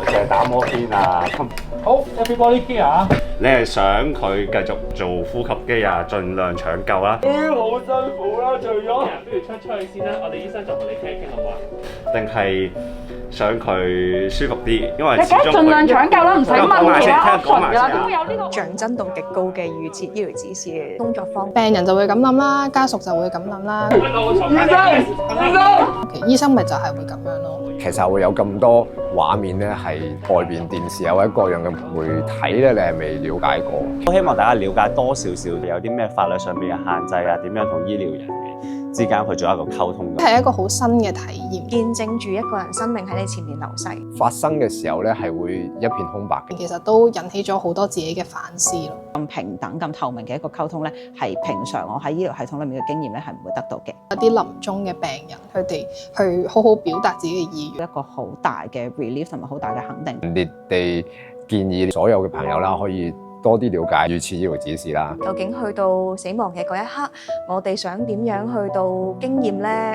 就係打摩天啊！好 ，everybody here 啊！你係想佢繼續做呼吸機啊，盡量搶救啦？好辛苦啦，做咗。不如出去先啦，我哋醫生就同你傾一傾好唔好啊？定係想佢舒服啲？因為你梗係盡量搶救啦，唔使問其他 option 㗎啦，聽我講埋先點會有呢個？象徵度極高嘅預設醫療指示嘅工作坊。病人就會咁諗啦，家屬就會咁諗啦。醫生，醫生咪就係會咁樣咯。其實會有咁多畫面咧，係外邊電視啊或者各樣嘅媒體咧，你係未了解過。我希望大家了解多少少有啲咩法律上面嘅限制啊，點樣同醫療人員之間去做一個溝通嘅。係一個好新嘅體驗，見證住一個人生命喺你前面流逝。發生嘅時候咧，係會一片空白嘅。其實都引起咗好多自己嘅反思咯。咁平等、咁透明嘅一個溝通咧，係平常我喺醫療系統裏面嘅經驗咧係唔會得到嘅。有啲臨終嘅病人，佢哋去好好表達自己嘅意願，一個好大嘅 relief 同埋好大嘅肯定。你哋建議所有嘅朋友啦，可以多啲了解預設醫療指示啦。究竟去到死亡嘅嗰一刻，我哋想點樣去到經驗呢？